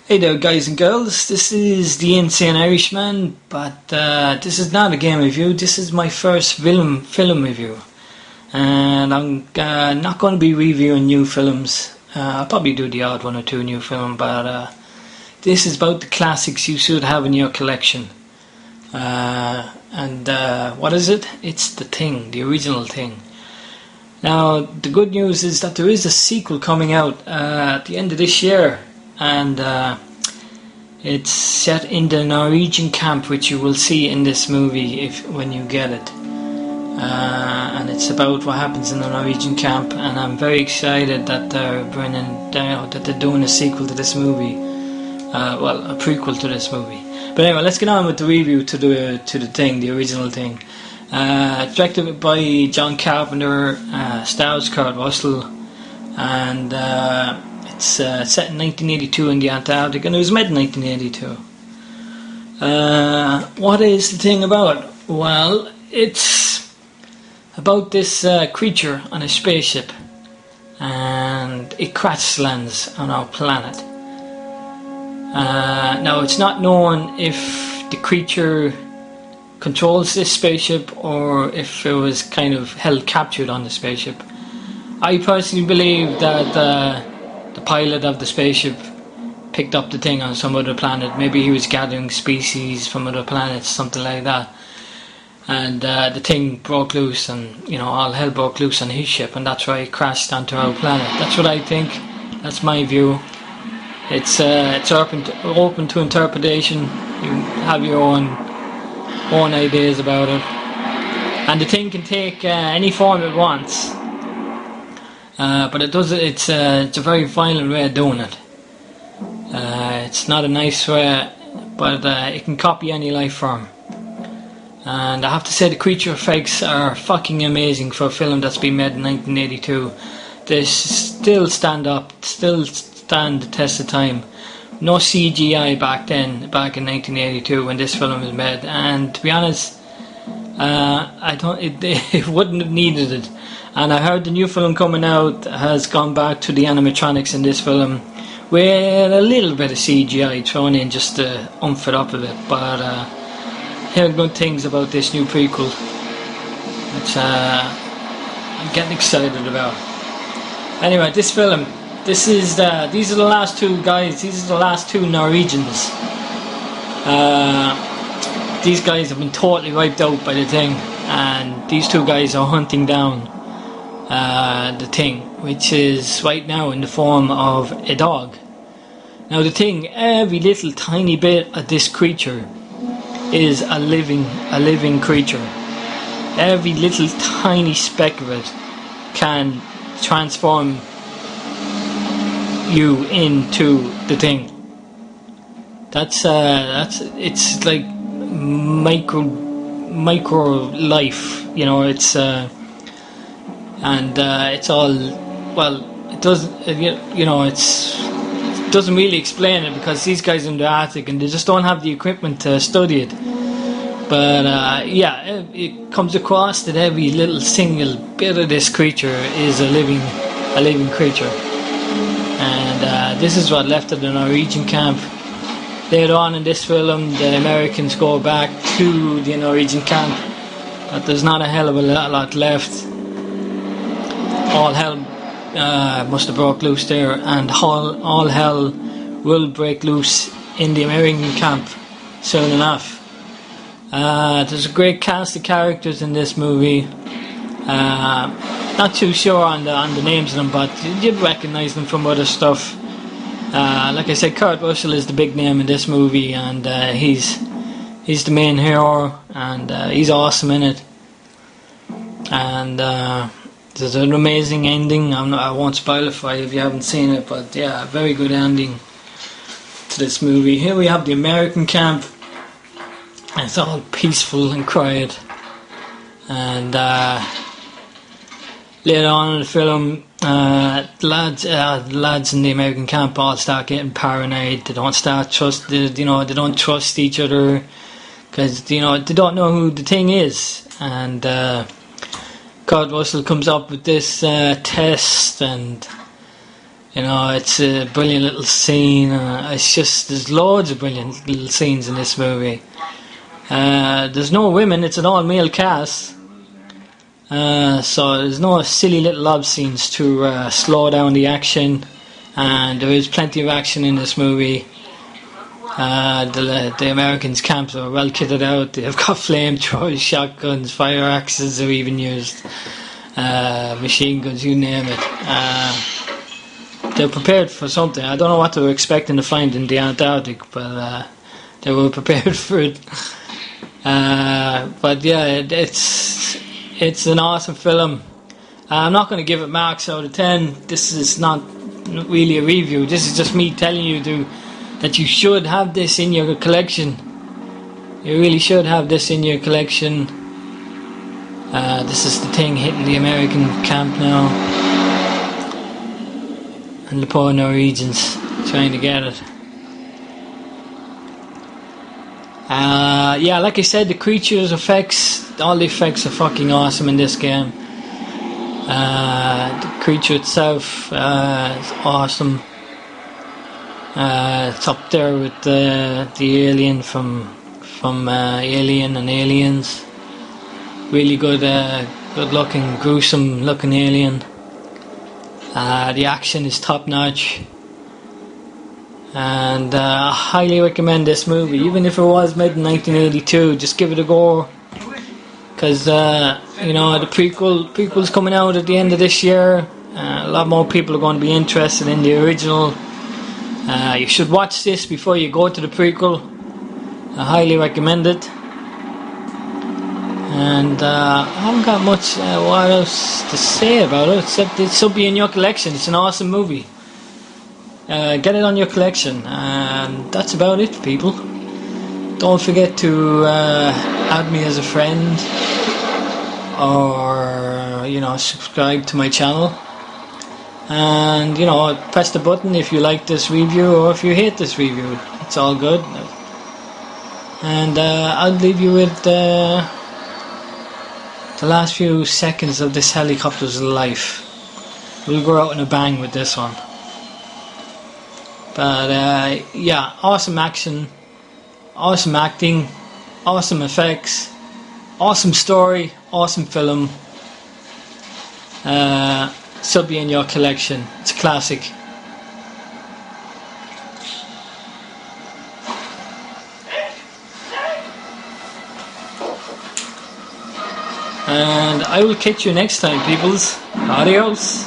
Hey there, guys and girls. This is the Insane Irishman, but this is not a game review. This is my first film review, and I'm not going to be reviewing new films. I'll probably do the odd one or two new film, but this is about the classics you should have in your collection. And what is it? It's The Thing, the original Thing. Now, the good news is that there is a sequel coming out at the end of this year. And it's set in the Norwegian camp, which you will see in this movie when you get it. And it's about what happens in the Norwegian camp. And I'm very excited that they're doing a sequel to this movie. Well, a prequel to this movie. But anyway, let's get on with the review to the Thing, the original Thing. Directed by John Carpenter, stars Kurt Russell, and it's set in 1982 in the Antarctic, and it was made in 1982. What is the thing about? Well, it's about this creature on a spaceship, and it crash lands on our planet. Now, it's not known if the creature controls this spaceship or if it was kind of held captured on the spaceship. I personally believe that the pilot of the spaceship picked up the thing on some other planet. Maybe he was gathering species from other planets, something like that. And the thing broke loose, and all hell broke loose on his ship, and that's why it crashed onto our planet. That's what I think. That's my view. It's open to interpretation. You have your own ideas about it. And the thing can take any form it wants. But it does. It's a very violent way of doing it. It's not a nice way, but it can copy any life form. And I have to say, the creature effects are fucking amazing for a film that's been made in 1982. They still stand the test of time. No CGI back in 1982 when this film was made, and to be honest, it wouldn't have needed it. And I heard the new film coming out has gone back to the animatronics in this film with a little bit of CGI thrown in just to oomph it up a bit. But hearing good things about this new prequel, which I'm getting excited about. Anyway, this film. These are the last two guys. These are the last two Norwegians. These guys have been totally wiped out by the thing, and these two guys are hunting down the thing, which is right now in the form of a dog. Now, the thing, every little tiny bit of this creature is a living creature. Every little tiny speck of it can transform you into the thing. That's it's like micro life, it's it's all, well, it doesn't it doesn't really explain it because these guys are in the Arctic and they just don't have the equipment to study it. But it comes across that every little single bit of this creature is a living creature. And this is what left of the Norwegian camp. Later on in this film, the Americans go back to the Norwegian camp, but there's not a hell of a lot left. All hell must have broke loose there, and all hell will break loose in the American camp soon enough. There's a great cast of characters in this movie. Not too sure on the names of them, but you'd recognise them from other stuff. Like I said, Kurt Russell is the big name in this movie, and he's the main hero, and he's awesome in it. And there's an amazing ending. I won't spoil it for you if you haven't seen it, but yeah, a very good ending to this movie. Here we have the American camp, and it's all peaceful and quiet. And later on in the film, the lads in the American camp all start getting paranoid. They don't trust each other because they don't know who the thing is. And Kurt Russell comes up with this test, and You know, it's a brilliant little scene. It's just, there's loads of brilliant little scenes in this movie. There's no women, it's an all-male cast. So there's no silly little love scenes to slow down the action. And there is plenty of action in this movie. The Americans' camps are well kitted out. They've got flamethrowers, shotguns, fire axes are even used. Machine guns, you name it. They're prepared for something. I don't know what they were expecting to find in the Antarctic, but they were prepared for it. But yeah, it's an awesome film. I'm not going to give it marks out of 10. This is not really a review. This is just me telling you that you should have this in your collection. You really should have this in your collection. This is the thing hitting the American camp now. And the poor Norwegians trying to get it. Yeah, like I said, the creatures effects, all the effects are fucking awesome in this game. The creature itself is awesome. It's up there with the alien from Alien and Aliens. Really good looking, gruesome looking alien. The action is top notch, and I highly recommend this movie. Even if it was made in 1982, just give it a go, because you know, the prequel's coming out at the end of this year. A lot more people are going to be interested in the original. You should watch this before you go to the prequel. I highly recommend it. And I haven't got much what else to say about it, except it should be in your collection. It's an awesome movie. Get it on your collection, and that's about it, people. Don't forget to add me as a friend, or subscribe to my channel, and press the button if you like this review or if you hate this review. It's all good. And I'll leave you with the last few seconds of this helicopter's life. We'll go out in a bang with this one. But yeah, awesome action, awesome acting, awesome effects, awesome story, awesome film. Should be in your collection. It's a classic. And I will catch you next time, peoples. Adios.